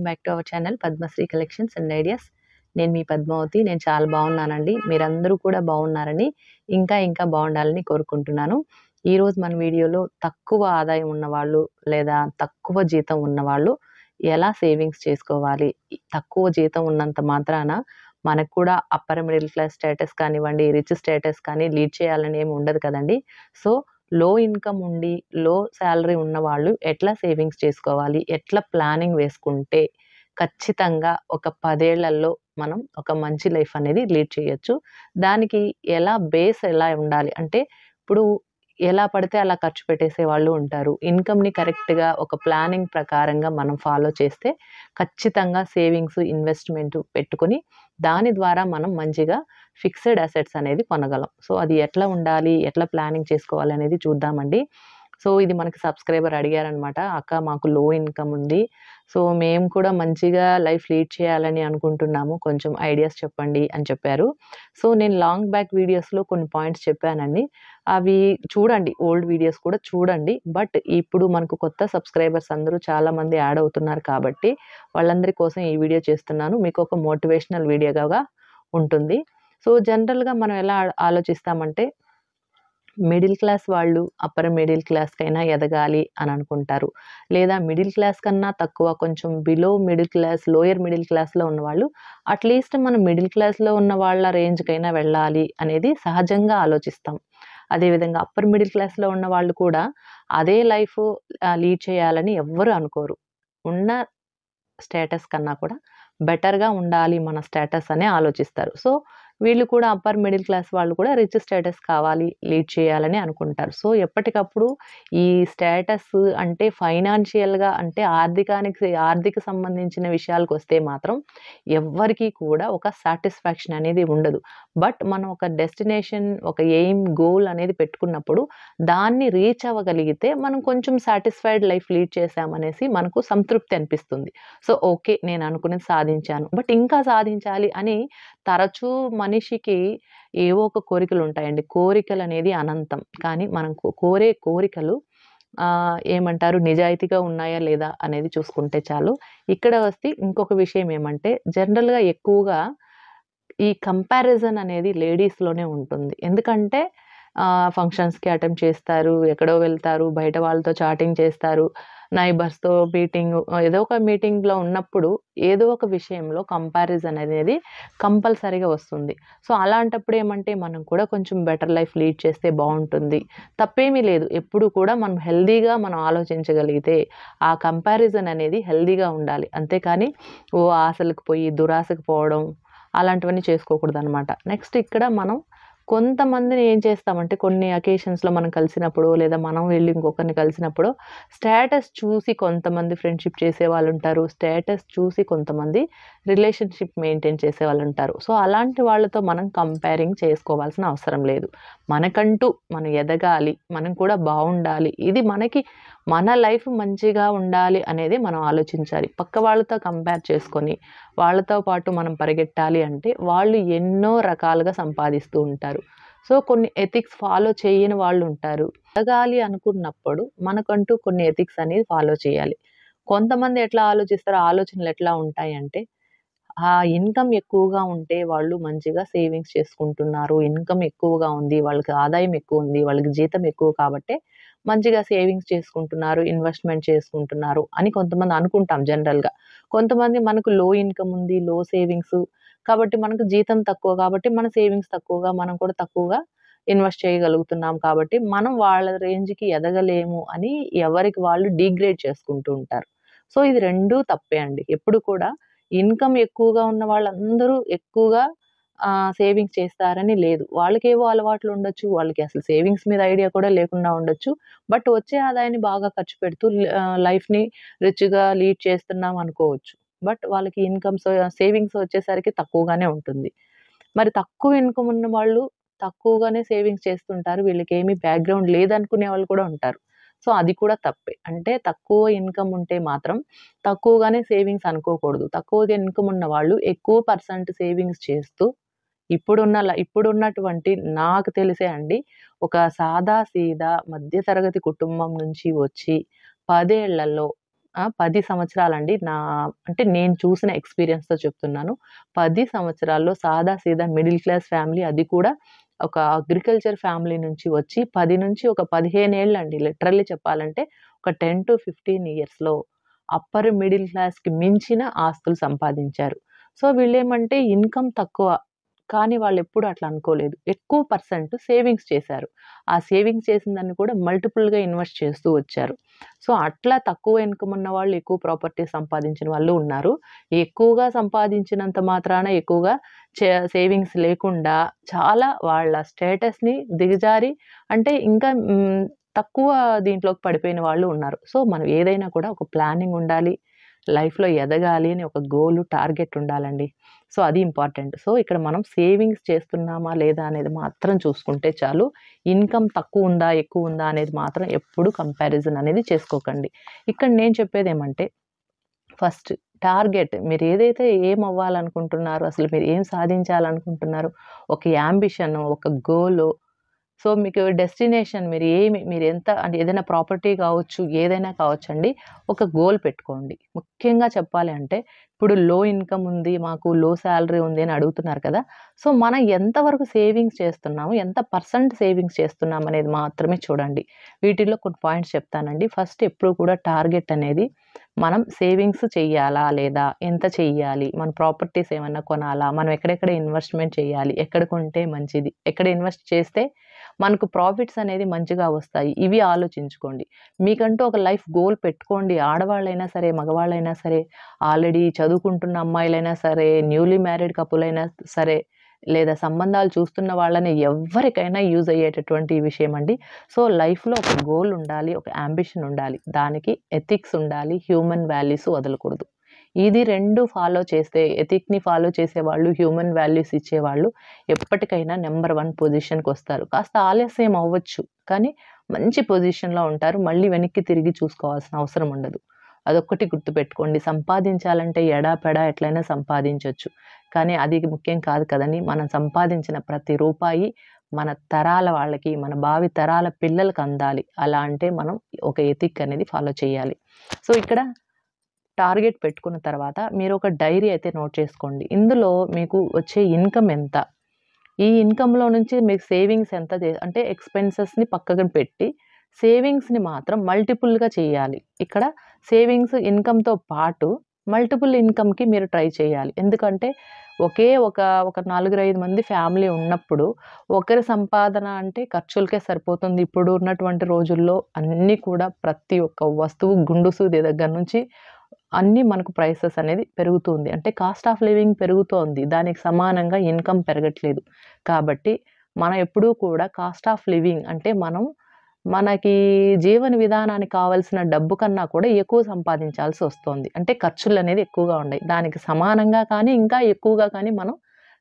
Back to our channel Padmasri collections and ideas. నేను మీ పద్మావతి. నేను చాలా బాగున్నానండి. మీరందరూ కూడా బాగున్నారని, ఇంకా బాగుండాలని కోరుకుంటున్నాను. ఈరోజు మన వీడియోలో తక్కువ ఆదాయం ఉన్నవాళ్ళు లేదా తక్కువ జీతం ఉన్నవాళ్ళు ఎలా సేవింగ్స్ చేసుకోవాలి, తక్కువ జీతం ఉన్నంత మాత్రాన మనకు కూడా అప్పర్ మిడిల్ క్లాస్ స్టేటస్ కానివ్వండి, రిచ్ స్టేటస్ కానీ లీడ్ చేయాలని ఏమి ఉండదు కదండి. సో లో ఇన్కమ్ ఉండి లో శాలరీ ఉన్నవాళ్ళు ఎట్లా సేవింగ్స్ చేసుకోవాలి, ఎట్లా ప్లానింగ్ వేసుకుంటే ఖచ్చితంగా ఒక 10 ఏళ్లలో మనం ఒక మంచి లైఫ్ అనేది లీడ్ చేయొచ్చు. దానికి బేస్ ఎలా ఉండాలి అంటే, ఇప్పుడు ఎలా పడితే అలా ఖర్చు పెట్టేసే వాళ్ళు ఉంటారు. ఇన్కమ్‌ని కరెక్ట్‌గా ఒక ప్లానింగ్ ప్రకారంగా మనం ఫాలో చేస్తే ఖచ్చితంగా సేవింగ్స్, ఇన్వెస్ట్‌మెంట్ పెట్టుకొని దాని ద్వారా మనం మంచిగా ఫిక్స్డ్ అసెట్స్ అనేది కొనగలం. సో అది ఎట్లా ఉండాలి, ఎట్లా ప్లానింగ్ చేసుకోవాలి అనేది చూద్దామండి. సో ఇది మనకి సబ్స్క్రైబర్ అడిగారనమాట. అక్క మాకు లో ఇన్కమ్ ఉంది. సో మేము కూడా మంచిగా లైఫ్ లీడ్ చేయాలని అనుకుంటున్నాము. కొంచెం ఐడియాస్ చెప్పండి అని చెప్పారు. సో నేను లాంగ్ బ్యాక్ వీడియోస్‌లో కొన్ని పాయింట్స్ చెప్పానండి. అవి చూడండి. ఓల్డ్ వీడియోస్ కూడా చూడండి. బట్ ఇప్పుడు మనకు కొత్త సబ్స్క్రైబర్స్ అందరూ చాలామంది యాడ్ అవుతున్నారు కాబట్టి వాళ్ళందరి కోసం ఈ వీడియో చేస్తున్నాను. మీకు ఒక మోటివేషనల్ వీడియోగా ఉంటుంది. సో జనరల్‌గా మనం ఎలా ఆలోచిస్తామంటే, మిడిల్ క్లాస్ వాళ్ళు అప్పర్ మిడిల్ క్లాస్‌కైనా ఎదగాలి అని అనుకుంటారు. లేదా మిడిల్ క్లాస్ కన్నా తక్కువ కొంచెం below middle class, lower middle క్లాస్‌లో ఉన్నవాళ్ళు అట్‌లీస్ట్ మనం మిడిల్ క్లాస్‌లో ఉన్న వాళ్ళ రేంజ్‌కైనా వెళ్ళాలి అనేది సహజంగా ఆలోచిస్తాం. అదేవిధంగా అప్పర్ మిడిల్ క్లాస్‌లో ఉన్న వాళ్ళు కూడా అదే లైఫ్ లీడ్ చేయాలని ఎవ్వరు అనుకోరు. ఉన్న స్టేటస్ కన్నా కూడా బెటర్‌గా ఉండాలి మన స్టేటస్ అనే ఆలోచిస్తారు. సో వీళ్ళు కూడా అప్పర్ మిడిల్ క్లాస్ వాళ్ళు కూడా రిచ్ స్టేటస్ కావాలి, లీడ్ చేయాలని అనుకుంటారు. సో ఎప్పటికప్పుడు ఈ స్టేటస్ అంటే ఫైనాన్షియల్‌గా అంటే ఆర్థిక సంబంధించిన విషయాలకొస్తే మాత్రం ఎవ్వరికీ కూడా ఒక సాటిస్ఫాక్షన్ అనేది ఉండదు. బట్ మనం ఒక డెస్టినేషన్, ఒక ఎయిమ్, గోల్ అనేది పెట్టుకున్నప్పుడు దాన్ని రీచ్ అవ్వగలిగితే మనం కొంచెం సాటిస్ఫైడ్ లైఫ్ లీడ్ చేశామనేసి మనకు సంతృప్తి అనిపిస్తుంది. So okay. నేను అనుకున్నది సాధించాను. బట్ ఇంకా సాధించాలి అని తరచూ మనిషికి ఏవో ఒక కోరికలుంటాయండి. కోరికలనేది అనంతం. కానీ మనం కోరే కోరికలు ఏమంటారు, నిజాయితీగా ఉన్నాయా లేదా అనేది చూసుకుంటే చాలు. ఇక్కడ వస్తే ఇంకొక విషయం ఏమంటే, జనరల్‌గా ఎక్కువగా ఈ కంపారిజన్ అనేది లేడీస్‌లోనే ఉంటుంది. ఎందుకంటే ఫంక్షన్స్‌కి అటెండ్ చేస్తారు, ఎక్కడో వెళ్తారు, బయట వాళ్ళతో చాటింగ్ చేస్తారు, నైబర్స్‌తో మీటింగ్, ఏదో ఒక మీటింగ్‌లో ఉన్నప్పుడు ఏదో ఒక విషయంలో కంపారిజన్ అనేది కంపల్సరీగా వస్తుంది. సో అలాంటప్పుడు ఏమంటే మనం కూడా కొంచెం బెటర్ లైఫ్ లీడ్ చేస్తే బావుంటుంది. తప్పేమీ లేదు. ఎప్పుడు కూడా మనం హెల్తీగా మనం ఆలోచించగలిగితే ఆ కంపారిజన్ అనేది హెల్తీగా ఉండాలి. అంతేకాని ఆశలకు పోయి దురాశకు పోవడం అలాంటివన్నీ చేసుకోకూడదనమాట. నెక్స్ట్ ఇక్కడ మనం కొంతమందిని ఏం చేస్తామంటే, కొన్ని అకేషన్స్‌లో మనం కలిసినప్పుడు లేదా మనం వెళ్లి ఇంకొకరిని కలిసినప్పుడు స్టేటస్ చూసి కొంతమంది ఫ్రెండ్‌షిప్ చేసేవాళ్ళుంటారు. స్టేటస్ చూసి కొంతమంది రిలేషన్‌షిప్ మెయింటైన్ చేసేవాళ్ళుంటారు. సో అలాంటి వాళ్ళతో మనం కంపేరింగ్ చేసుకోవాల్సిన అవసరం లేదు. మనకంటూ మనం ఎదగాలి, మనం కూడా బావుండాలి, ఇది మనకి మన లైఫ్ మంచిగా ఉండాలి అనేది మనం ఆలోచించాలి. పక్క వాళ్ళతో కంపేర్ చేసుకొని వాళ్ళతో పాటు మనం పరిగెట్టాలి అంటే వాళ్ళు ఎన్నో రకాలుగా సంపాదిస్తూ ఉంటారు. సో కొన్ని ఎథిక్స్ ఫాలో చేయని వాళ్ళుంటారు. ఎదగాలి అనుకున్నప్పుడు మనకంటూ కొన్ని ఎథిక్స్ అనేది ఫాలో చేయాలి. కొంతమంది ఎట్లా ఆలోచిస్తారో, ఆలోచనలు ఎట్లా ఉంటాయంటే, ఆ ఇన్‌కమ్ ఎక్కువగా ఉంటే వాళ్ళు మంచిగా సేవింగ్స్ చేసుకుంటున్నారు. ఇన్‌కమ్ ఎక్కువగా ఉంది, వాళ్ళకి ఆదాయం ఎక్కువుంది, వాళ్ళకి జీతం ఎక్కువ కాబట్టే మంచిగా సేవింగ్స్ చేసుకుంటున్నారు, ఇన్వెస్ట్‌మెంట్ చేసుకుంటున్నారు అని కొంతమంది అనుకుంటాం జనరల్‌గా. కొంతమంది మనకు లో ఇన్‌కమ్ ఉంది, లో సేవింగ్స్ కాబట్టి మనకు జీతం తక్కువ కాబట్టి మన సేవింగ్స్ తక్కువగా, మనం కూడా తక్కువగా ఇన్వెస్ట్ చేయగలుగుతున్నాం కాబట్టి మనం వాళ్ళ రేంజ్‌కి ఎదగలేము అని ఎవరికి వాళ్ళు డీగ్రేడ్ చేసుకుంటూ ఉంటారు. సో ఇది రెండూ తప్పే అండి. ఎప్పుడు కూడా ఇన్‌కమ్ ఎక్కువగా ఉన్న వాళ్ళందరూ ఎక్కువగా సేవింగ్స్ చేస్తారని లేదు. వాళ్ళకేవో అలవాట్లుండొచ్చు. వాళ్ళకి అసలు సేవింగ్స్ మీద ఐడియా కూడా లేకుండా ఉండొచ్చు. బట్ వచ్చే ఆదాయాన్ని బాగా ఖర్చు పెడుతూ లైఫ్‌ని రిచ్‌గా లీడ్ చేస్తున్నాం అనుకోవచ్చు. బట్ వాళ్ళకి సేవింగ్స్ వచ్చేసరికి తక్కువగానే ఉంటుంది. మరి తక్కువ ఇన్‌కమ్ ఉన్న వాళ్ళు తక్కువగానే సేవింగ్స్ చేస్తుంటారు. వీళ్ళకేమి బ్యాక్‌గ్రౌండ్ లేదనుకునే వాళ్ళు కూడా ఉంటారు. సో అది కూడా తప్పే. అంటే తక్కువ ఇన్‌కమ్ ఉంటే మాత్రం తక్కువగానే సేవింగ్స్ అనుకోకూడదు. తక్కువగా ఇన్‌కమ్ ఉన్న వాళ్ళు ఎక్కువ పర్సెంట్ సేవింగ్స్ చేస్తూ ఇప్పుడున్నటువంటి నాకు తెలిసే అండి, ఒక సాదా సీదా మధ్య తరగతి కుటుంబం నుంచి వచ్చి 10 ఏళ్లలో 10 సంవత్సరాలండి. అంటే నేను చూసిన ఎక్స్‌పీరియన్స్‌తో చెప్తున్నాను. 10 సంవత్సరాల్లో సాదా సీదా మిడిల్ క్లాస్ ఫ్యామిలీ, అది కూడా ఒక అగ్రికల్చర్ ఫ్యామిలీ నుంచి వచ్చి 10 నుంచి ఒక 15 ఏళ్ళండి లిటరల్లీ చెప్పాలంటే ఒక 10-15 ఇయర్స్‌లో అప్పర్ మిడిల్ క్లాస్‌కి మించిన ఆస్తులు సంపాదించారు. సో, వీళ్ళేమంటే ఇన్‌కమ్ తక్కువ. కానీ వాళ్ళెప్పుడు అట్లా అనుకోలేదు. ఎక్కువ పర్సెంట్ సేవింగ్స్ చేశారు. ఆ సేవింగ్స్ చేసిన దాన్ని కూడా మల్టిపుల్‌గా ఇన్వెస్ట్ చేస్తూ వచ్చారు. సో, అట్లా తక్కువ ఇన్‌కమ్ ఉన్నవాళ్ళు ఎక్కువ ప్రాపర్టీ సంపాదించిన వాళ్ళు ఉన్నారు. ఎక్కువగా సంపాదించినంత మాత్రాన ఎక్కువగా సేవింగ్స్ లేకుండా చాలా వాళ్ళ స్టేటస్‌ని దిగజారి అంటే ఇంకా తక్కువ దీంట్లోకి పడిపోయిన వాళ్ళు ఉన్నారు. సో, మనం ఏదైనా కూడా ఒక ప్లానింగ్ ఉండాలి. లైఫ్‌లో ఎదగాలి అని ఒక గోల్, టార్గెట్ ఉండాలండి. సో, అది ఇంపార్టెంట్. సో, ఇక్కడ మనం సేవింగ్స్ చేస్తున్నామా లేదా అనేది మాత్రం చూసుకుంటే చాలు. ఇన్‌కమ్ తక్కువుందా, ఎక్కువుందా అనేది మాత్రం ఎప్పుడు కంపారిజన్ అనేది చేసుకోకండి. ఇక్కడ నేను చెప్పేదేమంటే ఫస్ట్ టార్గెట్ మీరేదైతే ఏమవ్వాలనుకుంటున్నారో, అసలు మీరు ఏం సాధించాలనుకుంటున్నారో, ఒక యాంబిషన్, ఒక గోల్. సో, మీకు డెస్టినేషన్ మీరెంత అంటే ఏదైనా ప్రాపర్టీ కావచ్చు, ఏదైనా కావచ్చండి. ఒక గోల్ పెట్టుకోండి. ముఖ్యంగా చెప్పాలి అంటే, ఇప్పుడు లో ఇన్‌కమ్ ఉంది, మాకు లో సాలరీ ఉంది అని అడుగుతున్నారు కదా! సో, మనం ఎంత వరకు సేవింగ్స్ చేస్తున్నాము, ఎంత పర్సెంట్ సేవింగ్స్ చేస్తున్నాం అనేది మాత్రమే చూడండి. వీటిల్లో కొన్ని పాయింట్స్ చెప్తానండి. ఫస్ట్ ఎప్పుడు కూడా టార్గెట్ అనేది మనం సేవింగ్స్ చెయ్యాలా లేదా? ఎంత చెయ్యాలి? మన ప్రాపర్టీస్ ఏమన్నా కొనాలా? మనం ఎక్కడెక్కడ ఇన్వెస్ట్‌మెంట్ చేయాలి? ఎక్కడ కొంటే మంచిది? ఎక్కడ ఇన్వెస్ట్ చేస్తే మనకు ప్రాఫిట్స్ అనేది మంచిగా వస్తాయి. ఇవి ఆలోచించుకోండి. మీకంటూ ఒక లైఫ్ గోల్ పెట్టుకోండి. ఆడవాళ్ళైనా సరే, మగవాళ్ళైనా సరే, ఆల్రెడీ చదువుకుంటున్న అమ్మాయిలైనా సరే, న్యూలీ మ్యారీడ్ కపుల్ అయినా సరే, లేదా సంబంధాలు చూస్తున్న వాళ్ళని ఎవ్వరికైనా యూజ్ అయ్యేటటువంటి విషయం అండి. సో, లైఫ్‌లో ఒక గోల్ ఉండాలి. ఒక యాంబిషన్ ఉండాలి. దానికి ఎథిక్స్ ఉండాలి. హ్యూమన్ వాల్యూస్ వదలకూడదు. ఇది 2 ఫాలో చేస్తే ఎథిక్‌ని ఫాలో చేసేవాళ్ళు, హ్యూమన్ వాల్యూస్ ఇచ్చేవాళ్ళు ఎప్పటికైనా నంబర్ 1 పొజిషన్‌కొస్తారు. కాస్త ఆలస్యం అవ్వచ్చు. కానీ మంచి పొజిషన్‌లో ఉంటారు. మళ్ళీ వెనక్కి తిరిగి చూసుకోవాల్సిన అవసరం ఉండదు. అదొక్కటి గుర్తుపెట్టుకోండి. సంపాదించాలంటే ఎడాపెడా ఎట్లైనా సంపాదించొచ్చు. కానీ అది ముఖ్యం కాదు కదండీ! మనం సంపాదించిన ప్రతి రూపాయి మన తరాల వాళ్ళకి, మన భావి తరాల పిల్లలకి అందాలి. అలా అంటే మనం ఒక ఎథిక్ అనేది ఫాలో చేయాలి. సో, ఇక్కడ టార్గెట్ పెట్టుకున్న తర్వాత మీరొక డైరీ అయితే నోట్ చేసుకోండి. ఇందులో మీకు వచ్చే ఇన్‌కమ్ ఎంత? ఈ ఇన్‌కమ్‌లో నుంచి మీకు సేవింగ్స్ ఎంత అంటే ఎక్స్‌పెన్సెస్‌ని పక్కన పెట్టి, సేవింగ్స్‌ని మాత్రం మల్టిపుల్‌గా చేయాలి. ఇక్కడ సేవింగ్స్ ఇన్‌కమ్‌తో పాటు మల్టిపుల్ ఇన్‌కమ్‌కి మీరు ట్రై చేయాలి. ఎందుకంటే ఒక 4, 5 మంది ఫ్యామిలీ ఉన్నప్పుడు ఒకరి సంపాదన అంటే ఖర్చులకే సరిపోతుంది. ఇప్పుడు ఉన్నటువంటి రోజుల్లో అన్నీ కూడా ప్రతి ఒక్క వస్తువు గుండు సూది దగ్గర నుంచి అన్నీ మనకు ప్రైసెస్ అనేది పెరుగుతుంది. అంటే కాస్ట్ ఆఫ్ లివింగ్ పెరుగుతోంది. దానికి సమానంగా ఇన్‌కమ్ పెరగట్లేదు. కాబట్టి మనం ఎప్పుడూ కూడా కాస్ట్ ఆఫ్ లివింగ్ అంటే మనకి జీవన విధానానికి కావాల్సిన డబ్బు కన్నా కూడా ఎక్కువ సంపాదించాల్సొస్తోంది. అంటే ఖర్చులనేది ఎక్కువగా ఉన్నాయి. దానికి సమానంగా కానీ, ఇంకా ఎక్కువగా కానీ మనం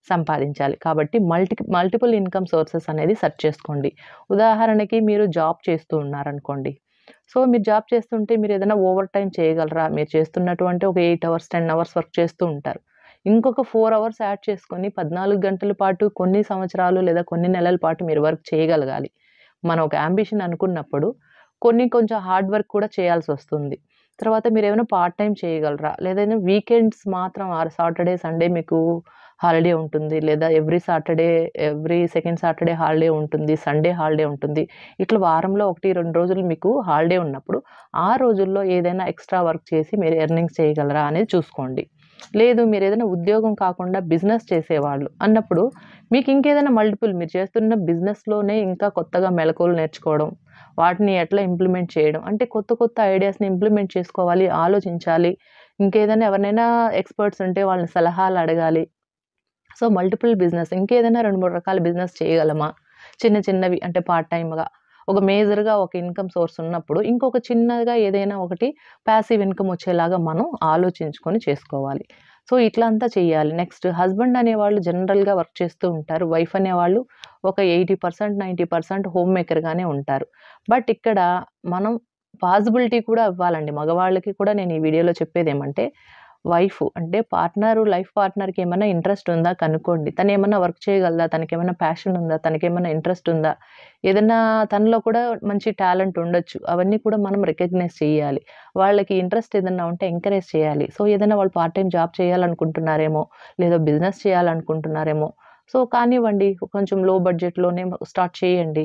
సంపాదించాలి. కాబట్టి మల్టిపుల్ ఇన్‌కమ్ సోర్సెస్ అనేది సెర్చ్ చేసుకోండి. ఉదాహరణకి మీరు జాబ్ చేస్తూ ఉన్నారనుకోండి. సో, మీరు జాబ్ చేస్తుంటే మీరేదైనా ఓవర్ టైమ్ చేయగలరా? మీరు చేస్తున్నటువంటి ఒక 8 అవర్స్, 10 అవర్స్ వర్క్ చేస్తూ ఉంటారు. ఇంకొక 4 అవర్స్ యాడ్ చేసుకొని 14 గంటల పాటు కొన్ని సంవత్సరాలు లేదా కొన్ని నెలల పాటు మీరు వర్క్ చేయగలగాలి. మనం ఒక యాంబిషన్ అనుకున్నప్పుడు కొంచెం హార్డ్ వర్క్ కూడా చేయాల్సొస్తుంది. తర్వాత మీరేమైనా పార్ట్ టైమ్ చేయగలరా? లేదంటే వీకెండ్స్ మాత్రం సాటర్‌డే, సండే మీకు హాలిడే ఉంటుంది. లేదా ఎవ్రీ సెకండ్ సాటర్‌డే హాలిడే ఉంటుంది. సండే హాలిడే ఉంటుంది. ఇట్లా వారంలో 1, 2 రోజులు మీకు హాలిడే ఉన్నప్పుడు, ఆ రోజుల్లో ఏదైనా ఎక్స్‌ట్రా వర్క్ చేసి మీరు ఎర్నింగ్స్ చేయగలరా అనేది చూసుకోండి. లేదు మీరేదైనా ఉద్యోగం కాకుండా బిజినెస్ చేసేవాళ్ళు అన్నప్పుడు, మీకింకేదైనా మీరు చేస్తున్న బిజినెస్‌లోనే ఇంకా కొత్తగా మెళకువలు నేర్చుకోవడం, వాటిని ఎట్లా ఇంప్లిమెంట్ చేయడం, అంటే కొత్త కొత్త ఐడియాస్‌ని ఇంప్లిమెంట్ చేసుకోవాలి, ఆలోచించాలి. ఇంకేదైనా ఎవరినైనా ఎక్స్‌పర్ట్స్ ఉంటే వాళ్ళని సలహాలు అడగాలి. సో, మల్టిపుల్ బిజినెస్ ఇంకేదైనా 2, 3 రకాల బిజినెస్ చేయగలమా? చిన్న చిన్నవి అంటే పార్ట్ టైమ్‌గా. ఒక మేజర్‌గా ఒక ఇన్‌కమ్ సోర్స్ ఉన్నప్పుడు, ఇంకొక చిన్నగా ఏదైనా ఒకటి పాసివ్ ఇన్‌కమ్ వచ్చేలాగా మనం ఆలోచించుకొని చేసుకోవాలి. సో, ఇట్లా అంతా చేయాలి. నెక్స్ట్ హస్బెండ్ అనేవాళ్ళు జనరల్‌గా వర్క్ చేస్తూ ఉంటారు. వైఫ్ అనేవాళ్ళు ఒక 80%, 90% హోమ్ మేకర్‌గానే ఉంటారు. బట్ ఇక్కడ మనం పాజిబిలిటీ కూడా ఇవ్వాలండి. మగవాళ్ళకి కూడా నేను ఈ వీడియోలో చెప్పేదేమంటే వైఫ్ అంటే లైఫ్ పార్ట్నర్‌కి ఏమన్నా ఇంట్రెస్ట్ ఉందా కనుక్కోండి. తనేమన్నా వర్క్ చేయగలదా? తనకేమన్నా ప్యాషన్ ఉందా? తనకేమన్నా ఇంట్రెస్ట్ ఉందా? ఏదన్నా తనలో కూడా మంచి టాలెంట్ ఉండొచ్చు. అవన్నీ కూడా మనం రికగ్నైజ్ చేయాలి. వాళ్ళకి ఇంట్రెస్ట్ ఏదన్నా ఉంటే ఎంకరేజ్ చేయాలి. సో, ఏదైనా వాళ్ళు పార్ట్ టైమ్ జాబ్ చేయాలనుకుంటున్నారేమో, లేదా బిజినెస్ చేయాలనుకుంటున్నారేమో, సో, కానివ్వండి. కొంచెం లో బడ్జెట్‌లోనే స్టార్ట్ చేయండి.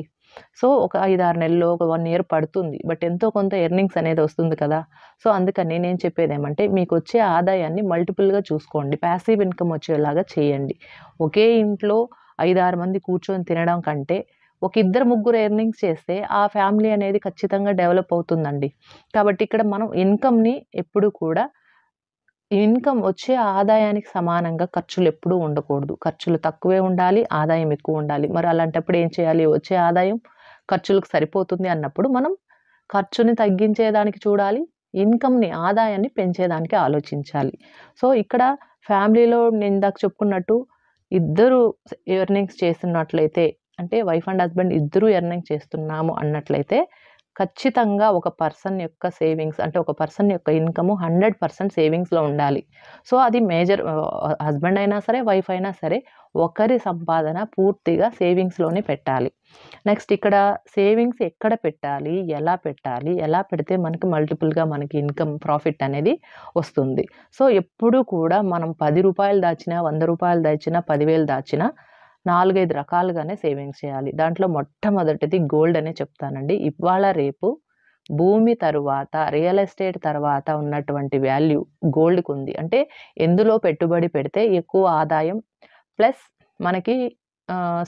సో, ఒక 5, 6 నెలల్లో, ఒక 1 ఇయర్ పడుతుంది. బట్ ఎంతో కొంత ఎర్నింగ్స్ అనేది వస్తుంది కదా! సో, అందుకని నేను చెప్పేదేమంటే, మీకొచ్చే ఆదాయాన్ని మల్టిపుల్‌గా చూసుకోండి. పాసివ్ ఇన్‌కమ్ వచ్చేలాగా చేయండి. ఒకే ఇంట్లో 5, 6 మంది కూర్చొని తినడం కంటే, ఒక ఇద్దరు, ముగ్గురు ఎర్నింగ్స్ చేస్తే, ఆ ఫ్యామిలీ అనేది ఖచ్చితంగా డెవలప్ అవుతుందండి. కాబట్టి ఇక్కడ మనం ఇన్‌కమ్‌ని ఎప్పుడు కూడా వచ్చే ఆదాయానికి సమానంగా ఖర్చులెప్పుడూ ఉండకూడదు. ఖర్చులు తక్కువే ఉండాలి, ఆదాయం ఎక్కువుండాలి. మరి అలాంటప్పుడు ఏం చేయాలి? వచ్చే ఆదాయం ఖర్చులకు సరిపోతుంది అన్నప్పుడు మనం ఖర్చుని తగ్గించేదానికి చూడాలి. ఆదాయాన్ని పెంచేదానికి ఆలోచించాలి. సో, ఇక్కడ ఫ్యామిలీలో నేనిందాక చెప్పుకున్నట్టు ఇద్దరు ఎర్నింగ్స్ చేస్తున్నట్లయితే, అంటే వైఫ్ అండ్ హస్బెండ్ ఇద్దరూ ఎర్నింగ్ చేస్తున్నాము అన్నట్లయితే, ఖచ్చితంగా ఒక పర్సన్ యొక్క సేవింగ్స్ అంటే ఒక పర్సన్ యొక్క ఇన్‌కమ్ 100% సేవింగ్స్‌లో ఉండాలి. సో, అది హస్బెండ్ అయినా సరే, వైఫ్ అయినా సరే ఒకరి సంపాదన పూర్తిగా సేవింగ్స్‌లోనే పెట్టాలి. నెక్స్ట్ ఇక్కడ సేవింగ్స్ ఎక్కడ పెట్టాలి? ఎలా పెట్టాలి? ఎలా పెడితే మనకి మల్టిపుల్‌గా మనకి ప్రాఫిట్ అనేది వస్తుంది. సో, ఎప్పుడూ కూడా మనం రూ. 10 దాచినా, రూ. 100 దాచినా, 10,000 దాచినా 4, 5 రకాలుగానే సేవింగ్స్ చేయాలి. దాంట్లో మొట్టమొదటిది గోల్డ్ అనే చెప్తానండి. ఇవాళ రేపు భూమి తరువాత, రియల్ ఎస్టేట్ తర్వాత ఉన్నటువంటి వాల్యూ గోల్డ్‌కుంది. అంటే ఎందులో పెట్టుబడి పెడితే ఎక్కువ ఆదాయం ప్లస్ మనకి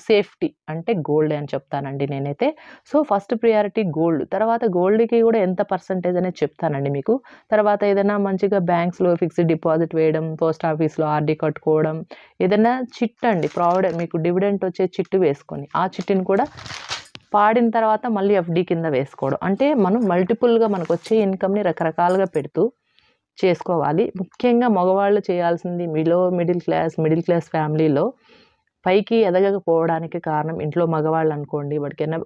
సేఫ్టీ అంటే గోల్డే అని చెప్తానండి నేనైతే. So, first priority gold. తర్వాత గోల్డ్‌కి గూడా ఎంత పర్సెంటేజ్ అనేది చెప్తానండి మీకు. తర్వాత ఏదైనా మంచిగా బ్యాంక్స్‌లో ఫిక్స్డ్ డిపాజిట్ వేయడం, పోస్ట్ ఆఫీస్‌లో ఆర్‌డీ కట్టుకోవడం, ఏదన్నా చిట్ అండి మీకు డివిడెంట్ వచ్చే చిట్టు వేసుకొని, ఆ చిట్టిని కూడా పాడిన తర్వాత మళ్ళీ ఎఫ్‌డి కింద వేసుకోవడం. అంటే మనం మల్టిపుల్‌గా మనకొచ్చే ఇన్‌కమ్‌ని రకరకాలుగా పెడుతూ చేసుకోవాలి. ముఖ్యంగా మగవాళ్ళు చేయాల్సింది మిడిల్ క్లాస్ ఫ్యామిలీలో పైకి ఎదగకపోవడానికి కారణం ఇంట్లో మగవాళ్ళనుకోండి,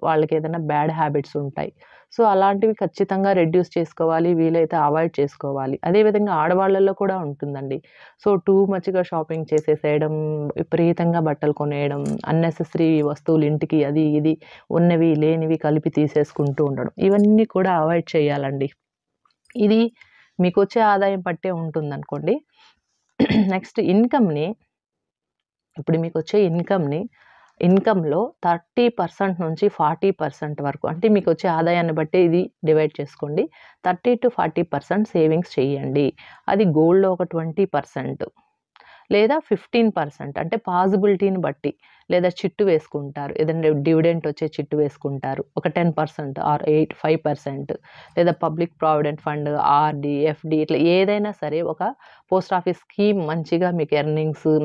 వాళ్ళకేదైనా బ్యాడ్ హ్యాబిట్స్ ఉంటాయి. సో, అలాంటివి ఖచ్చితంగా రెడ్యూస్ చేసుకోవాలి. వీలైతే అవాయిడ్ చేసుకోవాలి. అదే విధంగా ఆడవాళ్ళలో కూడా ఉంటుందండి. సో, టూ మచ్‌గా షాపింగ్ చేసేసేయడం, విపరీతంగా బట్టలు కొనేయడం, అన్నెసెసరీ వస్తువులు ఇంటికి అది ఇది ఉన్నవి, లేనివి కలిపి తీసేసుకుంటూ ఉండడం. ఇవన్నీ కూడా అవాయిడ్ చేయాలండి. ఇది మీకొచ్చే ఆదాయం బట్టే ఉంటుందనుకోండి. నెక్స్ట్ ఇప్పుడు మీకొచ్చే ఇన్‌కమ్‌లో 30% నుంచి 40% వరకు అంటే మీకొచ్చే ఆదాయాన్ని బట్టి ఇది డివైడ్ చేసుకోండి. 30-40% సేవింగ్స్ చేయండి. అది గోల్డ్‌లో ఒక 20% లేదా 15% అంటే పాజిబిలిటీని బట్టి. లేదా చిట్టు వేసుకుంటారు. ఏదైనా డివిడెంట్ వచ్చే చిట్టు వేసుకుంటారు. ఒక 10% ఆర్ 5% లేదా public provident fund, RD, FD ఇట్లా ఏదైనా సరే ఒక పోస్ట్ ఆఫీస్ స్కీమ్ మంచిగా మీకు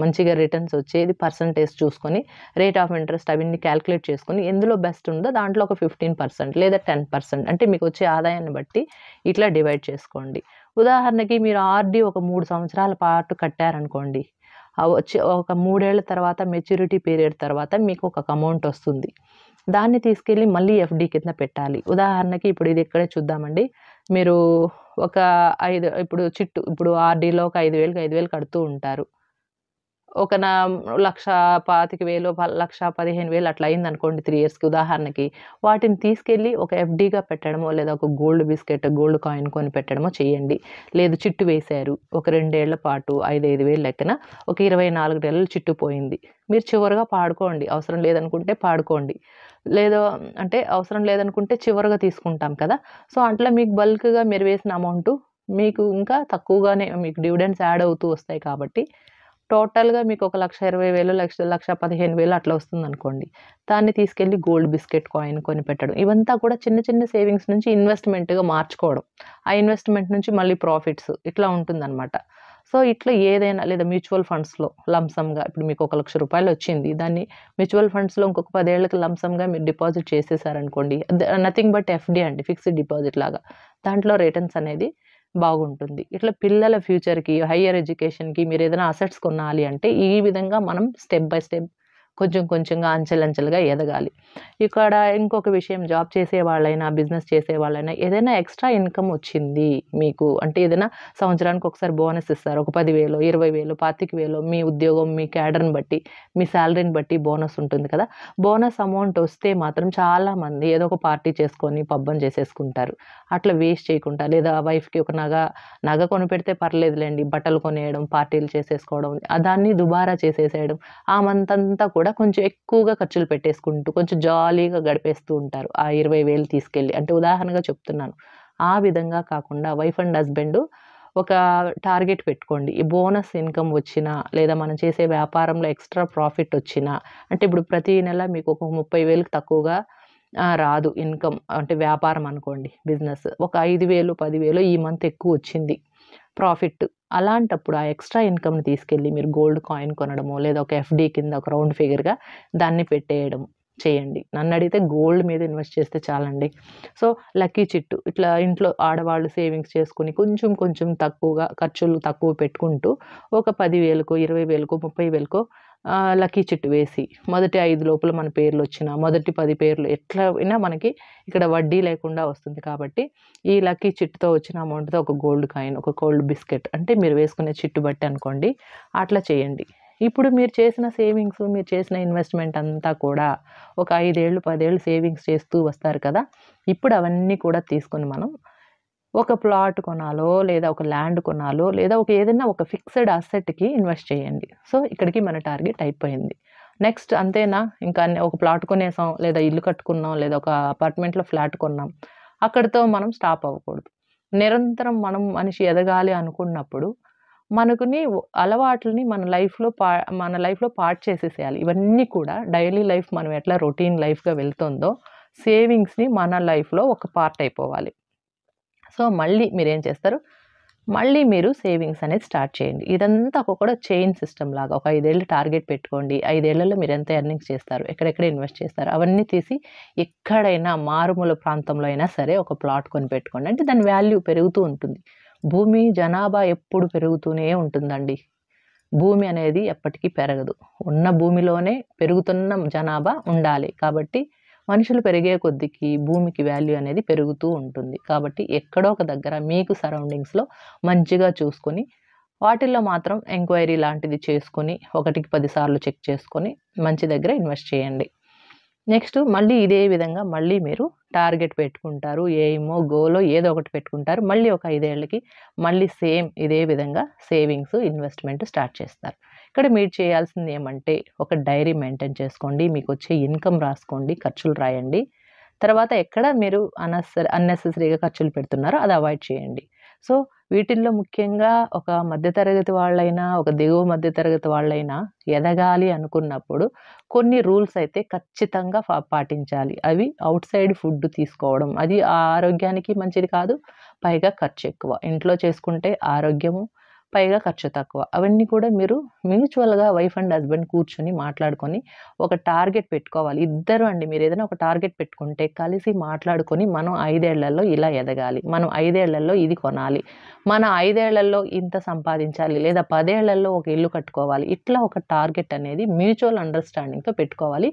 మంచిగా రిటర్న్స్ వచ్చేది పర్సెంటేజ్ చూసుకొని, రేట్ ఆఫ్ ఇంట్రెస్ట్ అవన్నీ కాలిక్యులేట్ చేసుకొని ఎందులో బెస్ట్ ఉందో దాంట్లో ఒక 15% లేదా 10% అంటే మీకొచ్చే ఆదాయాన్ని బట్టి ఇట్లా డివైడ్ చేసుకోండి. ఉదాహరణకి మీరు ఆర్‌డి ఒక 3 సంవత్సరాల పాటు కట్టారనుకోండి. వచ్చి ఒక 3 ఏళ్ల తర్వాత మెచ్యూరిటీ పీరియడ్ తర్వాత మీకు ఒక అమౌంట్ వస్తుంది. దాన్ని తీసుకెళ్ళి మళ్ళీ ఎఫ్‌డి కింద పెట్టాలి. ఉదాహరణకి ఇప్పుడు ఇది ఇక్కడే చూద్దామండి. మీరు ఒక ఇప్పుడు ఆర్‌డిలో ఒక 5,000కి 5,000 కడుతూ ఉంటారు. ఒక 1,25,000, 1,15,000 అట్లా అయిందనుకోండి 3 ఇయర్స్‌కి ఉదాహరణకి. వాటిని తీసుకెళ్ళి ఒక ఎఫ్‌డిగా పెట్టడమో, లేదా ఒక గోల్డ్ కాయిన్ కొని పెట్టడమో చేయండి. లేదు చిట్టు వేశారు. ఒక 2 ఏళ్ల పాటు 5,000 లెక్కన ఒక 24 నెలలు చిట్టు పోయింది. మీరు చివరగా పాడుకోండి. అవసరం లేదనుకుంటే పాడుకోండి. లేదు అంటే అవసరం లేదనుకుంటే చివరగా తీసుకుంటాం కదా! సో, అట్లా మీకు బల్క్‌గా మీరు వేసిన అమౌంటు మీకు ఇంకా తక్కువగానే మీకు డివిడెండ్స్ యాడ్ అవుతూ వస్తాయి కాబట్టి టోటల్‌గా మీకు ఒక 1,20,000 1,15,000 అట్లా వస్తుందనుకోండి. దాన్ని తీసుకెళ్ళి గోల్డ్ బిస్కెట్ కాయిన్ కొనిపెట్టడం. ఇవంతా కూడా చిన్న చిన్న సేవింగ్స్ నుంచి ఇన్వెస్ట్‌మెంట్‌గా మార్చుకోవడం. ఆ ఇన్వెస్ట్‌మెంట్ నుంచి మళ్ళీ ప్రాఫిట్స్ ఇట్లా ఉంటుందనమాట. సో, ఇట్లా ఏదైనా లేదా మ్యూచువల్ ఫండ్స్‌లో లంసమ్‌గా ఇప్పుడు మీకు ఒక రూ. 1,00,000 వచ్చింది. దాన్ని మ్యూచువల్ ఫండ్స్‌లో ఇంకొక 10 ఏళ్ళకి లంసమ్‌గా మీరు డిపాజిట్ చేసేసారనుకోండి. నథింగ్ బట్ ఎఫ్‌డి అండి. ఫిక్స్డ్ డిపాజిట్ లాగా. దాంట్లో రిటర్న్స్ అనేది బాగుంటుంది. ఇట్లా పిల్లల ఫ్యూచర్‌కి, హైయర్ ఎడ్యుకేషన్‌కి మీరేదైనా అసెట్స్ కొనాలి అంటే, ఈ విధంగా మనం స్టెప్ బై స్టెప్ కొంచెం కొంచెంగా అంచెలంచెలుగా ఎదగాలి. ఇక్కడ ఇంకొక విషయం, జాబ్ చేసేవాళ్ళైనా, బిజినెస్ చేసేవాళ్ళైనా ఏదైనా ఎక్స్‌ట్రా ఇన్‌కమ్ వచ్చింది మీకు అంటే ఏదైనా సంవత్సరానికి ఒకసారి బోనస్ ఇస్తారు. ఒక 10,000, 20,000, 25,000 మీ ఉద్యోగం, మీ క్యాడర్‌ని బట్టి, మీ సాలరీని బట్టి బోనస్ ఉంటుంది కదా! బోనస్ అమౌంట్ వస్తే మాత్రం చాలామంది ఏదో ఒక పార్టీ చేసుకొని పబ్బం చేసేసుకుంటారు. అట్లా వేస్ట్ చేయకుండా లేదా వైఫ్‌కి ఒక నగ కొనిపెడితే పర్లేదులెండి. బట్టలు కొనేయడం, పార్టీలు చేసేసుకోవడం, దాన్ని దుబారా చేసేసేయడం. ఆ మంతంతా కూడా కొంచెం ఎక్కువగా ఖర్చులు పెట్టేసుకుంటూ, కొంచెం జాలీగా గడిపేస్తూ ఉంటారు. ఆ 20,000 తీసుకెళ్ళి. అంటే ఉదాహరణగా చెప్తున్నాను. ఆ విధంగా కాకుండా వైఫ్ అండ్ హస్బెండు ఒక టార్గెట్ పెట్టుకోండి. ఈ బోనస్ ఇన్‌కమ్ వచ్చినా, లేదా మనం చేసే వ్యాపారంలో ఎక్స్‌ట్రా ప్రాఫిట్ వచ్చినా, అంటే ఇప్పుడు ప్రతి నెల మీకు ఒక 30,000కి తక్కువగా రాదు ఇన్‌కమ్. అంటే వ్యాపారం అనుకోండి, బిజినెస్. ఒక 5,000, 10,000 ఈ మంత్ ఎక్కువొచ్చింది ప్రాఫిట్. అలాంటప్పుడు ఆ ఎక్స్‌ట్రా ఇన్‌కమ్‌ని తీసుకెళ్ళి మీరు గోల్డ్ కాయిన్ కొనడమో, లేదా ఒక ఎఫ్‌డి కింద ఒక రౌండ్ ఫిగర్‌గా దాన్ని పెట్టేయడం చేయండి. నన్నడిగితే గోల్డ్ మీద ఇన్వెస్ట్ చేస్తే చాలండి. సో, లక్కీ చిట్టు ఇట్లా ఇంట్లో ఆడవాళ్ళు సేవింగ్స్ చేసుకొని కొంచెం కొంచెం తక్కువగా ఖర్చులు తక్కువ పెట్టుకుంటూ ఒక 10,000కో, 20,000కో, 30,000కో లక్కీ చిట్ వేసి మొదటి 5 లోపల మన పేర్లొచ్చినా, మొదటి 10 పేర్లు ఎట్లా అయినా మనకి ఇక్కడ వడ్డీ లేకుండా వస్తుంది కాబట్టి, ఈ లక్కీ చిట్‌తో వచ్చిన అమౌంట్‌తో ఒక గోల్డ్ కాయిన్, ఒక గోల్డ్ బిస్కెట్ అంటే మీరు వేసుకునే చిట్టు బట్టి అనుకోండి. అట్లా చేయండి. ఇప్పుడు మీరు చేసిన సేవింగ్స్, మీరు చేసిన ఇన్వెస్ట్‌మెంట్ అంతా కూడా ఒక 5 ఏళ్ళు, 10 ఏళ్ళు సేవింగ్స్ చేస్తూ వస్తారు కదా! ఇప్పుడు అవన్నీ కూడా తీసుకొని మనం ఒక ప్లాట్ కొనాలో, లేదా ఒక ల్యాండ్ కొనాలో, లేదా ఏదైనా ఒక ఫిక్స్‌డ్ అసెట్‌కి ఇన్వెస్ట్ చేయండి. సో, ఇక్కడికి మన టార్గెట్ అయిపోయింది. నెక్స్ట్ అంతేనా? ఇంకా ఒక ప్లాట్ కొనేసాం, లేదా ఇల్లు కట్టుకున్నాం, లేదా ఒక అపార్ట్మెంట్‌లో ఫ్లాట్ కొన్నాం. అక్కడితో మనం స్టాప్ అవ్వకూడదు. నిరంతరం మనం మనిషి ఎదగాలి అనుకున్నప్పుడు, మనకుని అలవాట్లని మన లైఫ్‌లో పార్ట్ చేసేసేయాలి. ఇవన్నీ కూడా డైలీ లైఫ్ మనం ఎట్లా రొటీన్ లైఫ్‌గా వెళ్తుందో, సేవింగ్స్‌ని మన లైఫ్‌లో ఒక పార్ట్ అయిపోవాలి. సో, మళ్ళీ మీరేం చేస్తారు, మళ్ళీ మీరు సేవింగ్స్ అనేది స్టార్ట్ చేయండి. ఇదంతా కూడా చైన్ సిస్టమ్ లాగా. ఒక 5 ఏళ్ళు టార్గెట్ పెట్టుకోండి. 5 ఏళ్లలో మీరెంత ఎర్నింగ్స్ చేస్తారు? ఎక్కడెక్కడ ఇన్వెస్ట్ చేస్తారు? అవన్నీ తీసి ఎక్కడైనా మారుమూల ప్రాంతంలో అయినా సరే ఒక ప్లాట్ కొనిపెట్టుకోండి. అంటే దాని వాల్యూ పెరుగుతూ ఉంటుంది. భూమి జనాభా ఎప్పుడు పెరుగుతూనే ఉంటుందండి. భూమి అనేది ఎప్పటికీ పెరగదు. ఉన్న భూమిలోనే పెరుగుతున్న జనాభా ఉండాలి. కాబట్టి మనుషులు పెరిగే కొద్దికి భూమికి వాల్యూ అనేది పెరుగుతూ ఉంటుంది. కాబట్టి ఎక్కడో ఒక దగ్గర మీకు సరౌండింగ్స్‌లో మంచిగా చూసుకొని, వాటిల్లో మాత్రం ఎంక్వైరీ లాంటిది చేసుకొని, ఒకటికి 10 సార్లు చెక్ చేసుకొని, మంచి దగ్గర ఇన్వెస్ట్ చేయండి. నెక్స్ట్ మళ్ళీ ఇదే విధంగా మళ్ళీ మీరు టార్గెట్ పెట్టుకుంటారు. ఎయిమో, గోలో ఏదో ఒకటి పెట్టుకుంటారు. మళ్ళీ ఒక 5 ఏళ్లకి మళ్ళీ సేమ్ ఇదే విధంగా సేవింగ్స్, ఇన్వెస్ట్‌మెంట్ స్టార్ట్ చేస్తారు. ఇక్కడ మీరు చేయాల్సింది ఏమంటే ఒక డైరీ మెయింటైన్ చేసుకోండి. మీకొచ్చే ఇన్‌కమ్ రాసుకోండి. ఖర్చులు రాయండి. తర్వాత ఎక్కడ మీరు అన్నెసెసరీగా ఖర్చులు పెడుతున్నారో అది అవాయిడ్ చేయండి. సో, వీటిల్లో ముఖ్యంగా ఒక మధ్య తరగతి వాళ్ళైనా, ఒక దిగువ మధ్య తరగతి వాళ్ళైనా ఎదగాలి అనుకున్నప్పుడు కొన్ని రూల్స్ అయితే ఖచ్చితంగా పాటించాలి. అవి ఔట్ సైడ్ ఫుడ్ తీసుకోవడం. అది ఆరోగ్యానికి మంచిది కాదు. పైగా ఖర్చెక్కువ. ఇంట్లో చేసుకుంటే ఆరోగ్యము, పైగా ఖర్చు తక్కువ. అవన్నీ కూడా మీరు మ్యూచువల్‌గా వైఫ్ అండ్ హస్బెండ్ కూర్చొని మాట్లాడుకొని ఒక టార్గెట్ పెట్టుకోవాలి. ఇద్దరు అండి మీరేదైనా ఒక టార్గెట్ పెట్టుకుంటే కలిసి మాట్లాడుకొని మనం 5 ఏళ్లలో ఇలా ఎదగాలి. మనం 5 ఏళ్లలో ఇది కొనాలి. మన 5 ఏళ్లలో ఇంత సంపాదించాలి. లేదా 10 ఏళ్లలో ఒక ఇల్లు కట్టుకోవాలి. ఇట్లా ఒక టార్గెట్ అనేది మ్యూచువల్ అండర్‌స్టాండింగ్‌తో పెట్టుకోవాలి.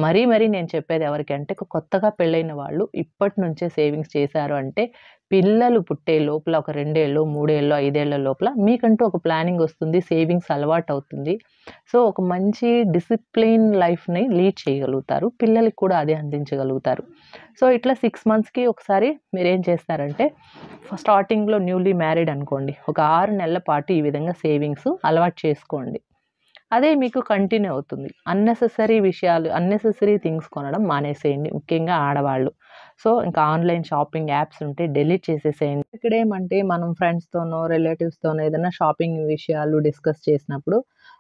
మరీ నేను చెప్పేది ఎవరికంటే కొత్తగా పెళ్ళైన వాళ్ళు ఇప్పటి నుంచే సేవింగ్స్ చేశారు అంటే పిల్లలు పుట్టే లోపల ఒక 2 ఏళ్ళో, 3 ఏళ్ళో, 5 ఏళ్ల లోపల మీకంటూ ఒక ప్లానింగ్ వస్తుంది. సేవింగ్స్ అలవాటవుతుంది. సో, ఒక మంచి డిసిప్లిన్ లైఫ్‌ని లీడ్ చేయగలుగుతారు. పిల్లలకి కూడా అదే అందించగలుగుతారు. సో, ఇట్లా 6 మంత్స్‌కి ఒకసారి మీరేం చేస్తారంటే స్టార్టింగ్‌లో న్యూలీ మ్యారీడ్ అనుకోండి. ఒక 6 నెలల పాటు ఈ విధంగా సేవింగ్స్ అలవాటు చేసుకోండి. అదే మీకు కంటిన్యూ అవుతుంది. అన్నెసెసరీ థింగ్స్ కొనడం మానేసేయండి. ముఖ్యంగా ఆడవాళ్ళు. సో, ఇంకా ఆన్‌లైన్ షాపింగ్ యాప్స్ ఉంటే డిలీట్ చేసేసేయండి. ఇక్కడేమంటే మనం ఫ్రెండ్స్‌తోనో, రిలేటివ్స్‌తోనో ఏదైనా షాపింగ్ విషయాలు డిస్కస్ చేసినప్పుడు,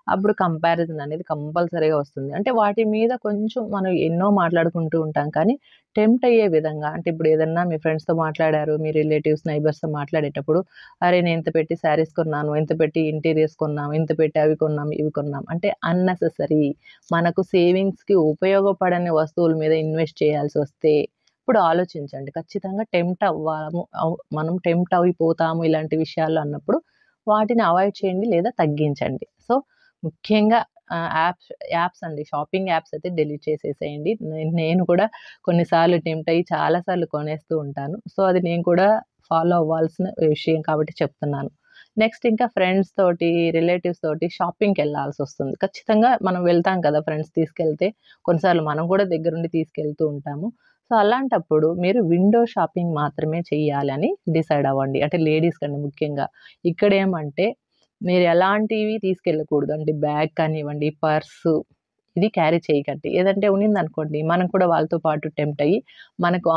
అప్పుడు కంపారిజన్ అనేది కంపల్సరీగా వస్తుంది. అంటే వాటి మీద కొంచెం మనం ఎన్నో మాట్లాడుకుంటూ ఉంటాం. కానీ టెంప్ట్ అయ్యే విధంగా అంటే ఇప్పుడు ఏదన్నా మీ ఫ్రెండ్స్‌తో మాట్లాడారు, మీ రిలేటివ్స్, నైబర్స్‌తో మాట్లాడేటప్పుడు అరే! నేను ఇంత పెట్టి శారీస్ కొన్నాను, ఇంత పెట్టి ఇంటీరియర్స్ కొన్నాం, ఇంత పెట్టి అవి కొన్నాం, ఇవి కొన్నాం. అంటే అన్నెసెసరీ మనకు సేవింగ్స్‌కి ఉపయోగపడని వస్తువుల మీద ఇన్వెస్ట్ చేయాల్సొస్తే ఇప్పుడు ఆలోచించండి. ఖచ్చితంగా మనం టెంప్ట్ అయిపోతాము ఇలాంటి విషయాల్లో అన్నప్పుడు వాటిని అవాయిడ్ చేయండి లేదా తగ్గించండి. సో, ముఖ్యంగా యాప్స్ అండి. షాపింగ్ యాప్స్ అయితే డిలీట్ చేసేసేయండి. నేను కూడా కొన్నిసార్లు టెంప్ట్ అయ్యి చాలా సార్లు కొనేస్తూ ఉంటాను. సో, అది నేను కూడా ఫాలో అవ్వాల్సిన విషయం కాబట్టి చెప్తున్నాను. నెక్స్ట్ ఇంకా ఫ్రెండ్స్ తోటి, రిలేటివ్స్ తోటి షాపింగ్‌కెళ్ళాల్సొస్తుంది. ఖచ్చితంగా మనం వెళ్తాం కదా! ఫ్రెండ్స్ తీసుకెళ్తే. కొన్నిసార్లు మనం కూడా దగ్గరుండి తీసుకెళ్తూ ఉంటాము. సో, అలాంటప్పుడు మీరు విండో షాపింగ్ మాత్రమే చెయ్యాలని డిసైడ్ అవ్వండి. అంటే లేడీస్‌కండి ముఖ్యంగా. ఇక్కడేమంటే మీరు ఎలాంటివి తీసుకెళ్ళకూడదు. అంటే బ్యాగ్ కానివ్వండి, పర్సు ఇది క్యారీ చేయకండి. ఏదంటే ఉన్నిందనుకోండి, మనం కూడా వాళ్ళతో పాటు టెంప్ట్ అయ్యి, మనకు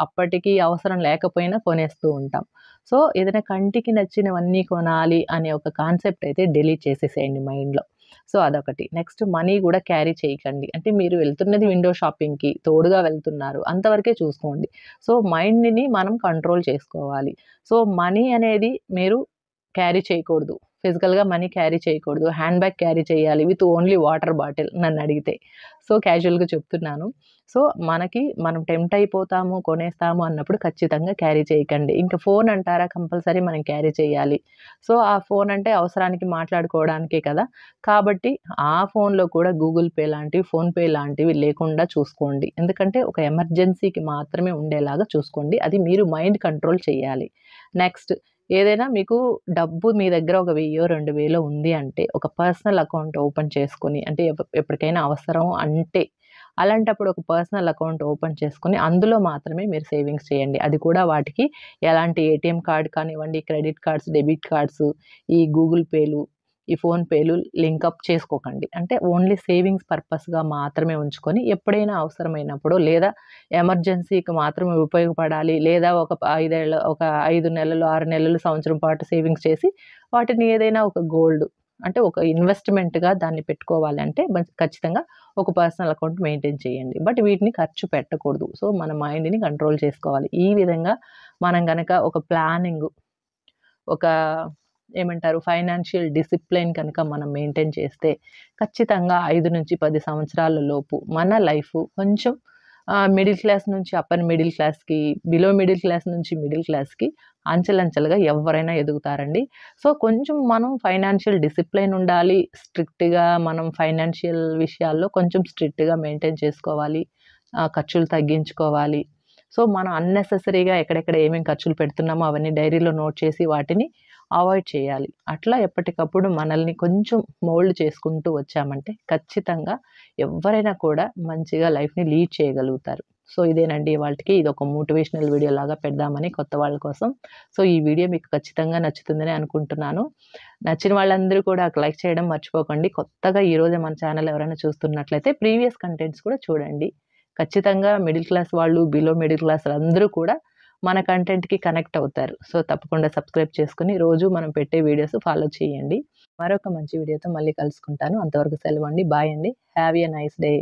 అప్పటికి అవసరం లేకపోయినా కొనేస్తూ ఉంటాం. సో, ఏదైనా కంటికి నచ్చినవన్నీ కొనాలి అనే ఒక కాన్సెప్ట్ అయితే డిలీట్ చేసేసేయండి మైండ్‌లో. సో, అదొకటి. నెక్స్ట్ మనీ గూడా క్యారీ చేయకండి. అంటే మీరు వెళ్తున్నది విండో షాపింగ్‌కి, తోడుగా వెళ్తున్నారు. అంతవరకే చూసుకోండి. సో, మైండ్‌ని మనం కంట్రోల్ చేసుకోవాలి. సో, మనీ అనేది మీరు క్యారీ చేయకూడదు. ఫిజికల్‌గా మనీ క్యారీ చేయకూడదు. హ్యాండ్ బ్యాగ్ క్యారీ చేయాలి విత్ ఓన్లీ వాటర్ బాటిల్ నన్నడిగితే. సో, క్యాజువల్‌గా చెప్తున్నాను. సో, మనం టెంప్ట్ అయిపోతాము, కొనేస్తాము అన్నప్పుడు ఖచ్చితంగా క్యారీ చేయకండి. ఇంక ఫోన్ అంటారా కంపల్సరీ మనం క్యారీ చేయాలి. సో, ఆ ఫోన్ అంటే అవసరానికి మాట్లాడుకోవడానికే కదా! కాబట్టి ఆ ఫోన్‌లో కూడా గూగుల్ పే లాంటివి, ఫోన్‌పే లాంటివి లేకుండా చూసుకోండి. ఎందుకంటే ఒక ఎమర్జెన్సీకి మాత్రమే ఉండేలాగా చూసుకోండి. అది మీరు మైండ్ కంట్రోల్ చేయాలి. నెక్స్ట్ ఏదైనా మీకు డబ్బు మీ దగ్గర ఒక 1000 2000 ఉంది అంటే, ఒక పర్సనల్ అకౌంట్ ఓపెన్ చేసుకొని అంటే ఎప్పటికైనా అవసరం అంటే, అలాంటప్పుడు ఒక పర్సనల్ అకౌంట్ ఓపెన్ చేసుకొని, అందులో మాత్రమే మీరు సేవింగ్స్ చేయండి. అది కూడా వాటికి ఎలాంటి ఏటీఎం కార్డ్ కానివ్వండి, క్రెడిట్ కార్డ్స్, డెబిట్ కార్డ్స్, ఈ గూగుల్ పేలు, ఈ ఫోన్‌పేలు లింకప్ చేసుకోకండి. అంటే ఓన్లీ సేవింగ్స్ పర్పస్‌గా మాత్రమే ఉంచుకొని, ఎప్పుడైనా అవసరమైనప్పుడు లేదా ఎమర్జెన్సీకి మాత్రమే ఉపయోగపడాలి. లేదా ఒక 5 నెలలు, 6 నెలలు, సంవత్సరం పాటు సేవింగ్స్ చేసి వాటిని ఏదైనా ఒక గోల్డ్ అంటే ఒక ఇన్వెస్ట్‌మెంట్‌గా దాన్ని పెట్టుకోవాలి అంటే ఖచ్చితంగా ఒక పర్సనల్ అకౌంట్ మెయింటైన్ చేయండి. బట్ వీటిని ఖర్చు పెట్టకూడదు. సో, మన మైండ్‌ని కంట్రోల్ చేసుకోవాలి. ఈ విధంగా మనం గనక ఒక ప్లానింగ్ ఒక ఏమంటారు ఫైనాన్షియల్ డిసిప్లిన్ కనుక మనం మెయింటైన్ చేస్తే ఖచ్చితంగా 5-10 సంవత్సరాల లోపు మన లైఫ్ కొంచెం మిడిల్ క్లాస్ నుంచి అప్పర్ మిడిల్ క్లాస్‌కి, బిలో మిడిల్ క్లాస్ నుంచి మిడిల్ క్లాస్‌కి అంచెలంచెలుగా ఎవ్వరైనా ఎదుగుతారండి. సో, కొంచెం మనం ఫైనాన్షియల్ డిసిప్లిన్ ఉండాలి. స్ట్రిక్ట్‌గా మనం ఫైనాన్షియల్ విషయాల్లో కొంచెం స్ట్రిక్ట్‌గా మెయింటైన్ చేసుకోవాలి. ఖర్చులు తగ్గించుకోవాలి. సో, మనం అన్నెసెసరీగా ఎక్కడెక్కడ ఏమేం ఖర్చులు పెడుతున్నామో అవన్నీ డైరీలో నోట్ చేసి వాటిని అవాయిడ్ చేయాలి. అట్లా ఎప్పటికప్పుడు మనల్ని కొంచెం మోల్డ్ చేసుకుంటూ వచ్చామంటే ఖచ్చితంగా ఎవ్వరైనా కూడా మంచిగా లైఫ్‌ని లీడ్ చేయగలుగుతారు. సో, ఇదేనండి ఇవాల్టికి. ఇదొక మోటివేషనల్ వీడియోలాగా పెడదామని కొత్త వాళ్ళ కోసం. సో, ఈ వీడియో మీకు ఖచ్చితంగా నచ్చుతుందని అనుకుంటున్నాను. నచ్చిన వాళ్ళందరూ కూడా లైక్ చేయడం మర్చిపోకండి. కొత్తగా ఈరోజే మన ఛానల్ ఎవరైనా చూస్తున్నట్లయితే ప్రీవియస్ కంటెంట్స్ కూడా చూడండి. ఖచ్చితంగా మిడిల్ క్లాస్ వాళ్ళు, బిలో మిడిల్ క్లాస్ అందరూ కూడా మన కంటెంట్‌కి కనెక్ట్ అవుతారు. సో, తప్పకుండా సబ్స్క్రైబ్ చేసుకొని రోజు మనం పెట్టే వీడియోస్ ఫాలో చేయండి. మరొక మంచి వీడియోతో మళ్ళీ కలుసుకుంటాను. అంతవరకు సెలవండి. బాయ్ అండి. Have a nice day.